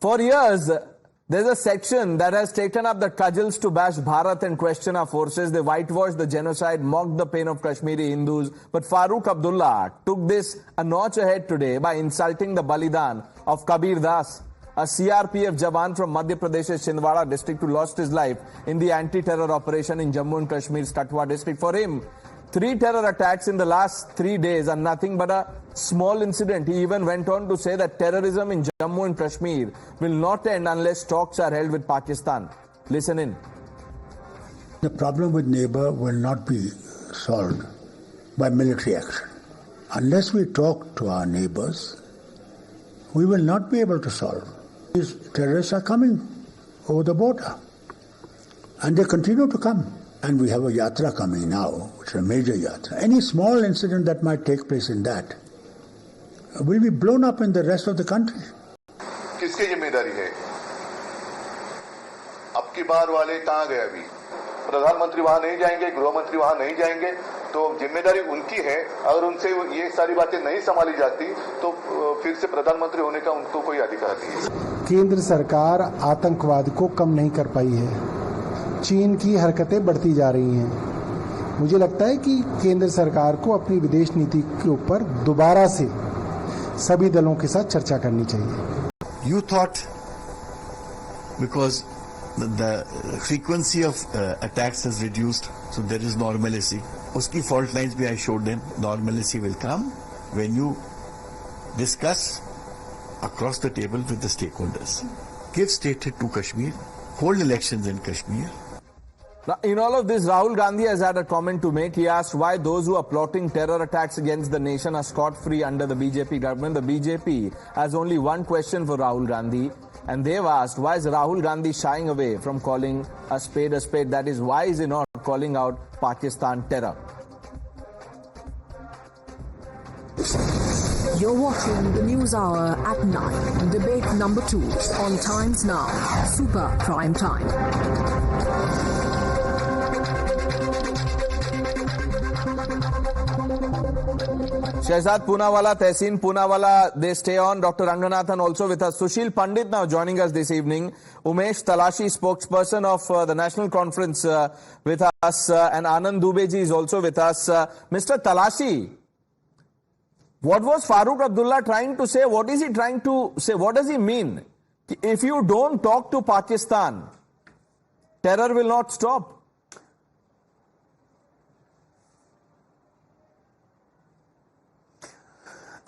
For years, there's a section that has taken up the cudgels to bash Bharat and question our forces. They whitewashed the genocide, mocked the pain of Kashmiri Hindus. But Farooq Abdullah took this a notch ahead today by insulting the Balidan of Kabir Das, a CRPF Jawan from Madhya Pradesh's Chhindwara district who lost his life in the anti-terror operation in Jammu and Kashmir's Kathua district. For him, 3 terror attacks in the last 3 days are nothing but a small incident. He even went on to say that terrorism in Jammu and Kashmir will not end unless talks are held with Pakistan. Listen in. The problem with neighbor will not be solved by military action. Unless we talk to our neighbors, we will not be able to solve. These terrorists are coming over the border and they continue to come. And we have a yatra coming now, which is a major yatra. Any small incident that might take place in that will be blown up in the rest of the country. किसकी जिम्मेदारी है? अब की बार वाले कहाँ गए अभी? प्रधानमंत्री वहां नहीं जाएंगे, गृह मंत्री वहां नहीं जाएंगे, तो जिम्मेदारी उनकी है. अगर उनसे ये सारी बातें नहीं संभाली जाती, तो फिर से प्रधानमंत्री होने का उनको कोई अधिकार नहीं है. केंद्र सरकार आतंकवाद को कम नहीं कर पाई है. चीन की हरकतें बढ़ती जा रही हैं. मुझे लगता है कि केंद्र सरकार को अपनी विदेश नीति के ऊपर दोबारा से सभी दलों के साथ चर्चा करनी चाहिए. You thought because the frequency of attacks has reduced, so there is normalcy. Uski fault lines bhi I showed them. Normalcy will come when you discuss across the table with the stakeholders. Give statehood to Kashmir. Hold elections in Kashmir. Now, in all of this, Rahul Gandhi has had a comment to make. He asked why those who are plotting terror attacks against the nation are scot-free under the BJP government. The BJP has only one question for Rahul Gandhi, and they've asked, why is Rahul Gandhi shying away from calling a spade a spade? That is, why is he not calling out Pakistan terror? You're watching the News Hour at 9, debate number 2 on Times Now, Super Prime Time. Shehzad Poonawala, Tehseen Poonawala, they stay on. Dr. Ranganathan also with us. Sushil Pandit now joining us this evening. Umesh Talashi, spokesperson of the National Conference with us. And Anand Dubeji is also with us. Mr. Talashi, what was Farooq Abdullah trying to say? What is he trying to say? What does he mean? If you don't talk to Pakistan, terror will not stop.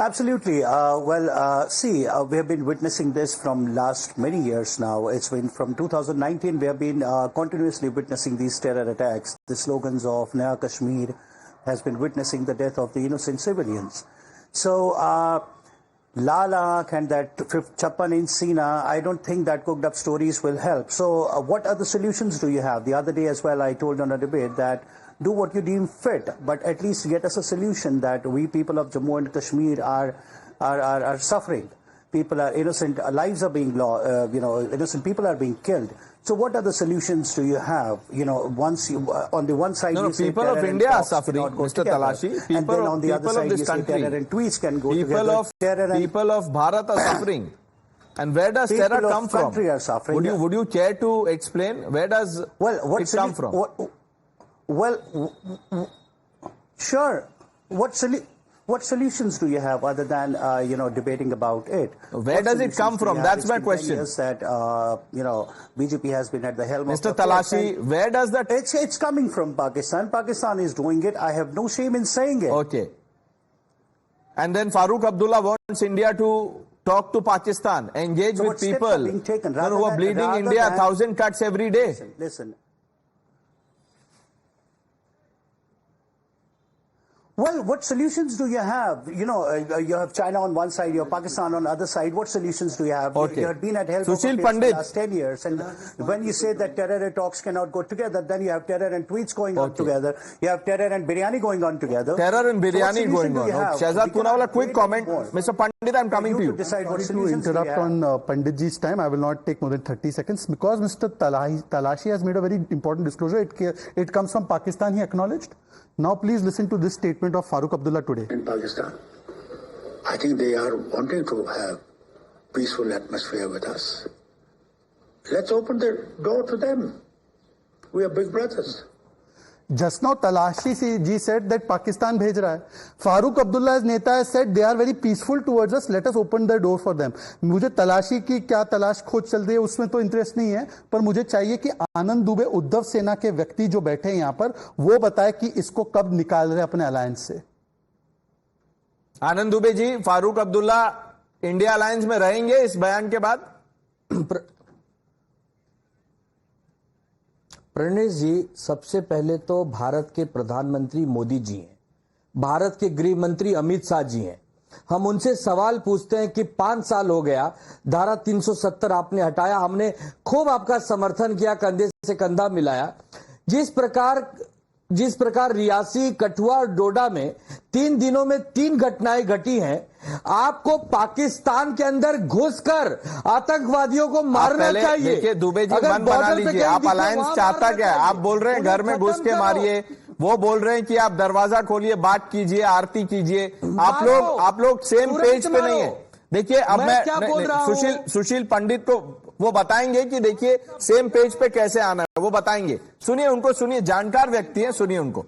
Absolutely. We have been witnessing this from last many years now. It's been from 2019, we have been continuously witnessing these terror attacks. The slogans of Naya Kashmir has been witnessing the death of the innocent civilians. So, Lal Aankh and that Chappan in Sina, I don't think that cooked up stories will help. So, what other solutions do you have? The other day as well, I told on a debate that do what you deem fit, but at least get us a solution that we people of Jammu and Kashmir are suffering. People are innocent, lives are being lost, innocent people are being killed. So what other solutions do you have? Once you, on the one side you say people of India are suffering, Mr. Talashi. And then on the other side you say terror and terrorists can go together. People of Bharat are suffering. And where does terror come from? Are suffering. Would you care to explain? Where does it come from? Sure. What solutions do you have other than debating about it? Where does it come from? That's my question. That BJP has been at the helm. Mr. Talashi, where does that? It's coming from Pakistan. Pakistan is doing it. I have no shame in saying it. Okay. And then Farooq Abdullah wants India to talk to Pakistan, engage with people who are bleeding India, 1,000 cuts every day. Listen. Well, what solutions do you have? You have China on one side, you have Pakistan on the other side. What solutions do you have? Okay. You have been at help for the last 10 years. And when you say that terror talks cannot go together, then you have terror and tweets going on together. You have terror and biryani going on together. Terror and biryani going on. Shehzad Poonawala, quick comment. Mr. Pandit, I'm coming to you. To interrupt on Panditji's time, I will not take more than 30 seconds because Mr. Talashi has made a very important disclosure. It comes from Pakistan, he acknowledged. Now please listen to this statement of Farooq Abdullah today. In Pakistan, I think they are wanting to have peaceful atmosphere with us. Let's open the door to them. We are big brothers. Just now, Talashi ji said that Pakistan bhej raha hai. Farooq Abdullah as neta has said they are very peaceful towards us. Let us open the door for them. मुझे तलाशी की क्या तलाश खोज चल रही है उसमें तो इंटरेस्ट नहीं है, पर मुझे चाहिए कि आनंद दुबे उद्धव सेना के व्यक्ति जो बैठे हैं यहाँ पर वो बताए कि इसको कब निकाल रहे अपने अलायंस से. आनंद दुबे जी, फारूक अब्दुल्ला इंडिया अलायंस में रहेंगे इस बयान के बाद? प्रणेश जी, सबसे पहले तो भारत के प्रधानमंत्री मोदी जी हैं, भारत के गृह मंत्री अमित शाह जी हैं. हम उनसे सवाल पूछते हैं कि 5 साल हो गया, धारा 370 आपने हटाया, हमने खूब आपका समर्थन किया, कंधे से कंधा मिलाया. जिस प्रकार रियासी, कठुआ और डोडा में 3 दिनों में 3 घटनाएं घटी हैं, आपको पाकिस्तान के अंदर घुसकर आतंकवादियों को मारना चाहिए. देखिए दुबे जी, मन बना लीजिए. आप अलायंस चाहता क्या है? आप बोल रहे हैं घर में घुस के मारिए, वो बोल रहे हैं कि आप दरवाजा खोलिए, बात कीजिए, आरती कीजिए. आप लोग सेम पेज पे नहीं है. देखिए अब मैं सुशील पंडित को वो बताएंगे कि देखिए सेम पेज पे कैसे आना है, वो बताएंगे. सुनिए उनको, सुनिए, जानकार व्यक्ति हैं, सुनिए उनको.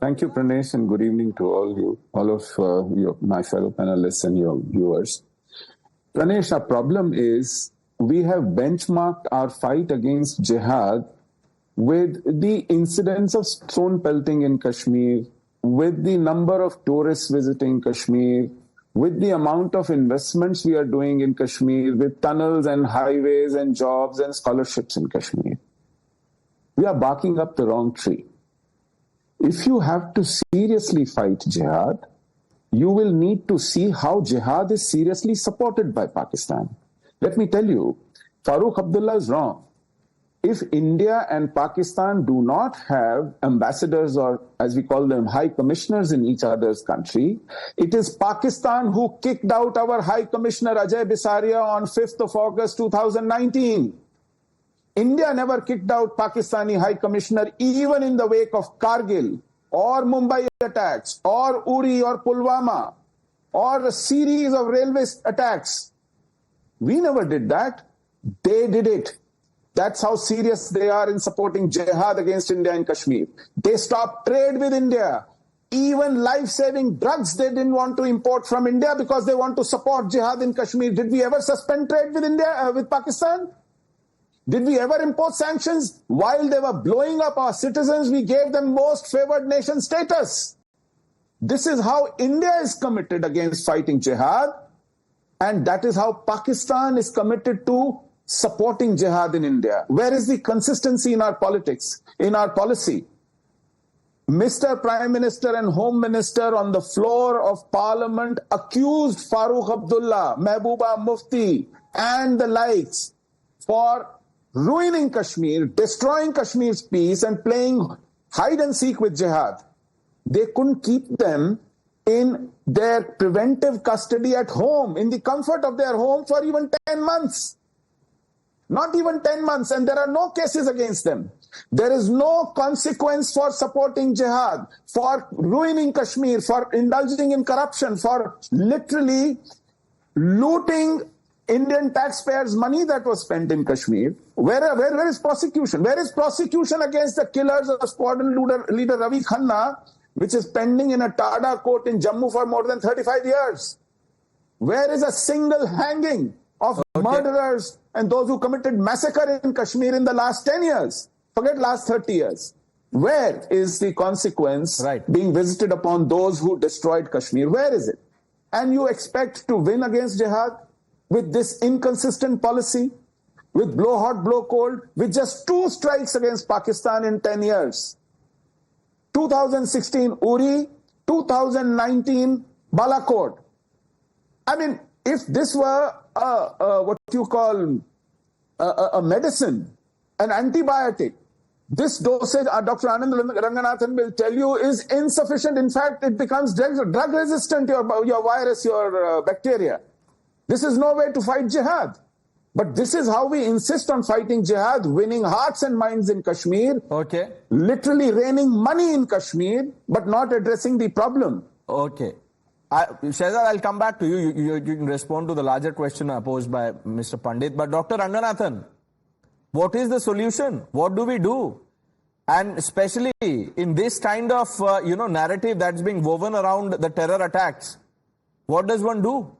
Thank you, Pranesh, and good evening to all of my fellow panelists and your viewers. Pranesh, our problem is we have benchmarked our fight against jihad with the incidence of stone pelting in Kashmir, with the number of tourists visiting Kashmir, with the amount of investments we are doing in Kashmir, with tunnels and highways and jobs and scholarships in Kashmir. We are barking up the wrong tree. If you have to seriously fight jihad, you will need to see how jihad is seriously supported by Pakistan. Let me tell you, Farooq Abdullah is wrong. If India and Pakistan do not have ambassadors, or as we call them, high commissioners in each other's country, it is Pakistan who kicked out our High Commissioner Ajay Bisaria on 5th of August 2019. India never kicked out Pakistani High Commissioner even in the wake of Kargil or Mumbai attacks or Uri or Pulwama or a series of railway attacks. We never did that. They did it. That's how serious they are in supporting jihad against India in Kashmir. They stopped trade with India. Even life-saving drugs they didn't want to import from India because they want to support jihad in Kashmir. Did we ever suspend trade with India, with Pakistan? Did we ever impose sanctions? While they were blowing up our citizens, we gave them most favored nation status. This is how India is committed against fighting jihad, and that is how Pakistan is committed to supporting jihad in India. Where is the consistency in our politics, in our policy? Mr. Prime Minister and Home Minister on the floor of Parliament accused Farooq Abdullah, Mehbooba Mufti and the likes for ruining Kashmir, destroying Kashmir's peace and playing hide and seek with jihad. They couldn't keep them in their preventive custody at home, in the comfort of their home for even 10 months. Not even 10 months, and there are no cases against them. There is no consequence for supporting jihad, for ruining Kashmir, for indulging in corruption, for literally looting Indian taxpayers' money that was spent in Kashmir. Where is prosecution? Where is prosecution against the killers of squadron leader Ravi Khanna, which is pending in a Tada court in Jammu for more than 35 years? Where is a single hanging of murderers and those who committed massacre in Kashmir in the last 10 years? Forget last 30 years. Where is the consequence being visited upon those who destroyed Kashmir? Where is it? And you expect to win against jihad with this inconsistent policy, with blow hot, blow cold, with just 2 strikes against Pakistan in 10 years. 2016 Uri, 2019 Balakot. I mean, if this were what you call a medicine, an antibiotic, this dosage, Dr. Anand Ranganathan will tell you, is insufficient. In fact, it becomes drug resistant, your virus, your bacteria. This is no way to fight jihad. But this is how we insist on fighting jihad, winning hearts and minds in Kashmir, literally raining money in Kashmir, but not addressing the problem. Shehzad, I'll come back to you. You can respond to the larger question posed by Mr. Pandit. But Dr. Ranganathan, what is the solution? What do we do? And especially in this kind of narrative that's being woven around the terror attacks, what does one do?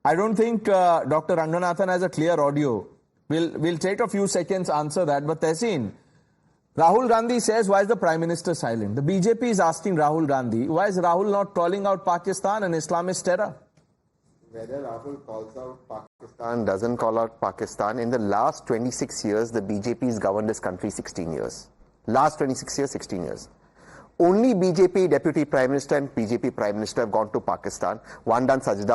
I don't think Dr. Ranganathan has a clear audio. We'll take a few seconds to answer that. But Tehseen, Rahul Gandhi says, why is the Prime Minister silent? The BJP is asking Rahul Gandhi, why is Rahul not calling out Pakistan and Islamist terror? Whether Rahul calls out Pakistan, doesn't call out Pakistan, in the last 26 years, the BJP has governed this country 16 years. Last 26 years, 16 years. Only BJP Deputy Prime Minister and BJP Prime Minister have gone to Pakistan. One done sajda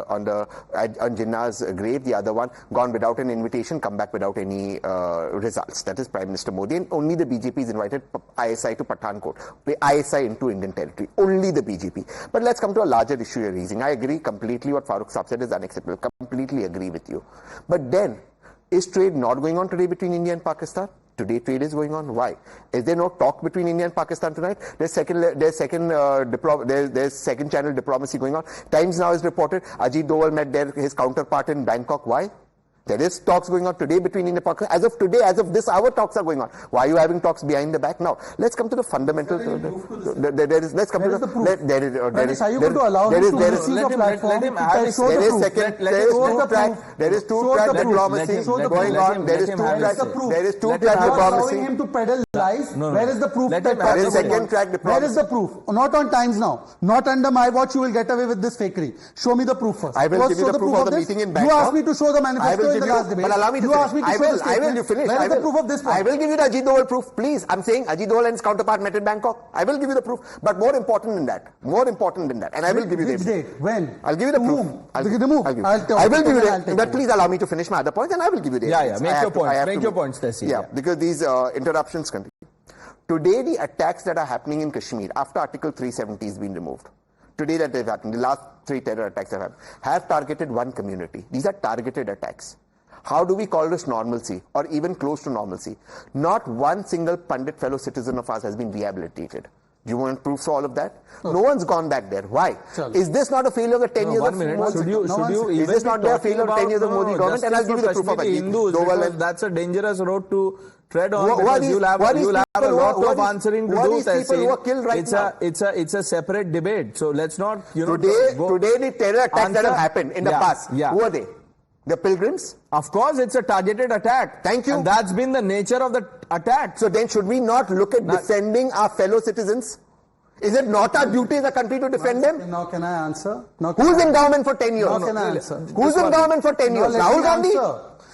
on Jinnah's grave. The other one gone without an invitation, come back without any results. That is Prime Minister Modi. And only the BJP is invited ISI to Pathankot, the ISI into Indian territory. Only the BJP. But let's come to a larger issue you're raising. I agree completely. What Farooq Saab said is unacceptable. Completely agree with you. But then, is trade not going on today between India and Pakistan? Today trade is going on. Why? Is there no talk between India and Pakistan tonight? There's second channel diplomacy going on. Times Now has reported Ajit Doval met his counterpart in Bangkok. Why? There is talks going on today between India and Pakistan. As of today, as of this hour, talks are going on. Why are you having talks behind the back? Now, let's come to the fundamental. Let's come to the proof. There is two-track diplomacy going on. There is two-track diplomacy. Allowing him to peddle lies. Where is the proof? There is second-track diplomacy. Where is the proof? Not on Times Now. Not under my watch. You will get away with this fakery. Show me the proof first. I will give you the proof of the meeting in Bangkok. You asked me to show the manifesto in the last debate. But allow me to finish. I will. You finish. Where is the proof of this? I will give you the Ajit Doval proof. Please. I'm saying Ajit Doval and his counterpart met in Bangkok. I will give you the proof. But more important than that. And I will give you the date. When? I'll give you the proof. I will give you the. But please allow me to finish my other points, and I will give you the. Make your points. Make your points, Tehseen. Yeah, because these interruptions continue. Today, the attacks that are happening in Kashmir after Article 370 has been removed. Today that they've happened, the last 3 terror attacks have targeted one community. These are targeted attacks. How do we call this normalcy or even close to normalcy? Not one single Pandit fellow citizen of ours has been rehabilitated. Do you want proof for all of that? Okay. No one's gone back there. Why? Is this not a failure of the 10 years of Modi? Is this not a failure of 10 years of Modi government? And I'll give you the proof of it. That's a dangerous road to tread on. You'll have a lot of answering to do. It's a separate debate. So let's not, Today the terror attacks that have happened in the past, who are they? The pilgrims? Of course, it's a targeted attack. Thank you. And that's been the nature of the attack. So then should we not look at defending our fellow citizens? Is it not our duty as a country to defend them? Now can I answer? Who's in government for 10 years? Now can I answer? Who's in government for 10 years? Rahul Gandhi?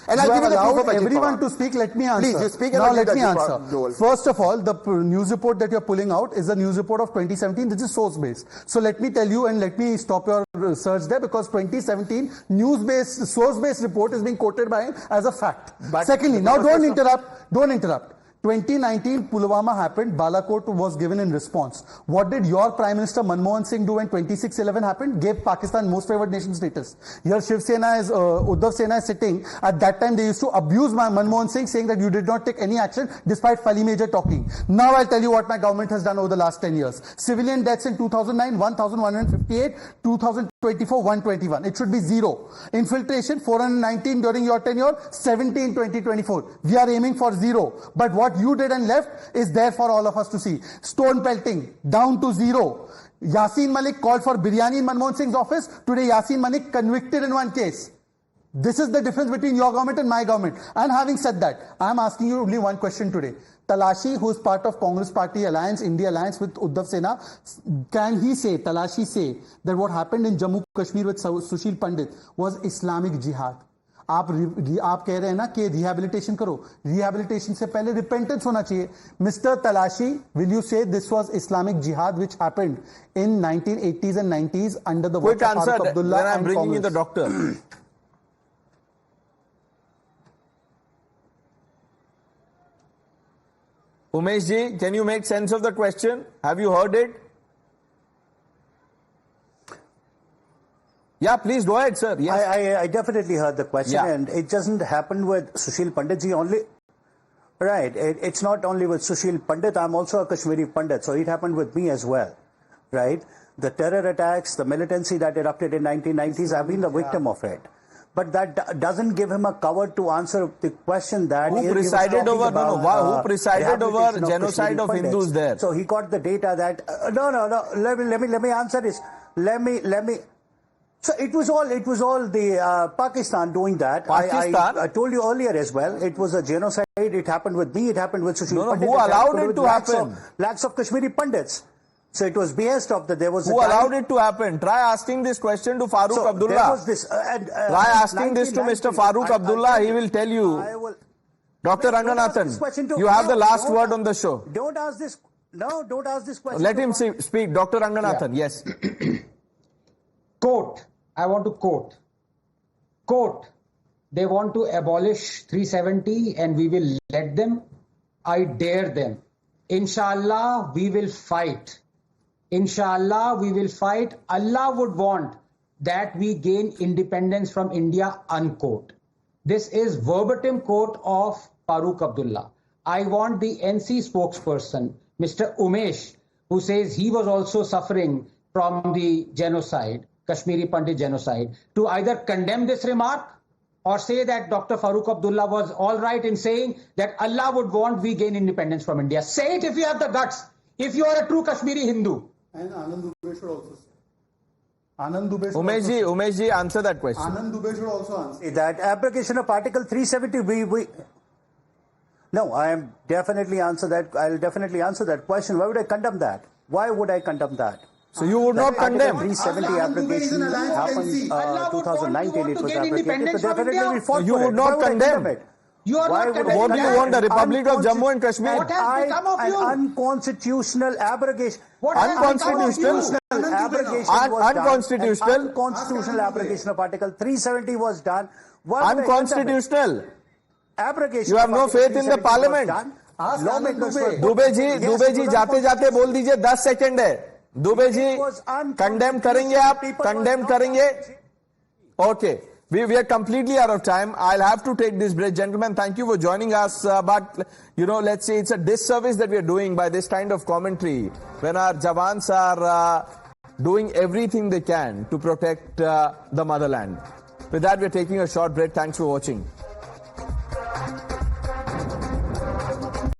And I'll give you the proof of everyone to speak. Let me answer. Please, you speak. Now let me answer. First of all, the news report that you're pulling out is a news report of 2017. This is source-based. So let me tell you and let me stop your search there, because 2017 news-based, source-based report is being quoted by him as a fact. But secondly, now don't interrupt. 2019 Pulwama happened, Balakot was given in response. What did your Prime Minister Manmohan Singh do when 26/11 happened? Gave Pakistan most favored nation status. Here Shiv Sena is, Uddhav Sena is sitting. At that time they used to abuse Manmohan Singh, saying that you did not take any action despite Fali Major talking. Now I'll tell you what my government has done over the last 10 years. Civilian deaths in 2009, 1,158, 2024, 121. It should be 0. Infiltration, 419 during your tenure, 70 in 2024. We are aiming for 0. But what you did and left is there for all of us to see. Stone pelting, down to 0. Yasin Malik called for biryani in Manmohan Singh's office. Today Yasin Malik convicted in one case. This is the difference between your government and my government. And having said that, I am asking you only one question today. Talashi, who is part of Congress Party alliance, India alliance with Uddhav Sena, can he say, Talashi say, that what happened in Jammu Kashmir with Sushil Pandit was Islamic jihad? आप कह रहे हैं ना कि rehabilitation करो, rehabilitation से पहले repentance होना चाहिए. मिस्टर तलाशी, will you say this was Islamic jihad which happened in 1980s and 90s under the watch of Farooq Abdullah? Then I'm bringing in the doctor. Umesh ji, can you make sense of the question? Have you heard it? Yeah, please go ahead, sir. Yes. I definitely heard the question, and it doesn't happen with Sushil Pandit ji only. Right. It's not only with Sushil Pandit. I'm also a Kashmiri Pandit, so it happened with me as well. Right. The terror attacks, the militancy that erupted in 1990s, I've been the victim of it. But that doesn't give him a cover to answer the question that who presided over who presided over genocide of Hindus there. So he got the data that no. Let me answer this. Let me. So it was all the Pakistan doing that. Pakistan? I told you earlier as well. It was a genocide. It happened with me. It happened with Sushil Pandit. Who allowed it to happen? Lakhs of Kashmiri Pandits. So it was behest of that. There was who allowed it to happen. Try asking this question to Farooq Abdullah. There was this, try asking this to Mr. Farooq Abdullah. He will tell you. Dr. Ranganathan, you have the last word on the show. Don't ask this. No, don't ask this question. Let him speak. Dr. Ranganathan, yes. Quote. I want to quote. Quote. They want to abolish 370 and we will let them. I dare them. Inshallah, we will fight. Inshallah, we will fight. Allah would want that we gain independence from India, unquote. This is verbatim quote of Farooq Abdullah. I want the NC spokesperson, Mr. Umesh, who says he was also suffering from the genocide, Kashmiri Pandit genocide, to either condemn this remark or say that Dr. Farooq Abdullah was all right in saying that Allah would want we gain independence from India. Say it if you have the guts, if you are a true Kashmiri Hindu. And Anand Dubey should also say. Anand Dubey should Umeshji, answer that question. Anand Dubey should also answer. That application of Article 370, No, I'll definitely answer that question. Why would I condemn that? Why would I condemn that? So you would not condemn. 370 application happened 2019. It was abrogated. So definitely we fought you for would not condemn it. You are not condemning. What do you want? The Republic of Jammu and Kashmir? What has become of you? An unconstitutional abrogation. What has unconstitutional abrogation unconstitutional. Unconstitutional abrogation of Article 370 was done. Unconstitutional. Abrogation. You have no faith in the Parliament. Dubey ji जाते बोल दीजिए 10 second है. Dubey ji condemn करेंगे आप? Condemn करेंगे? Okay. We are completely out of time. I'll have to take this break. Gentlemen, thank you for joining us. But, let's say it's a disservice that we are doing by this kind of commentary when our Jawans are doing everything they can to protect the motherland. With that, we're taking a short break. Thanks for watching.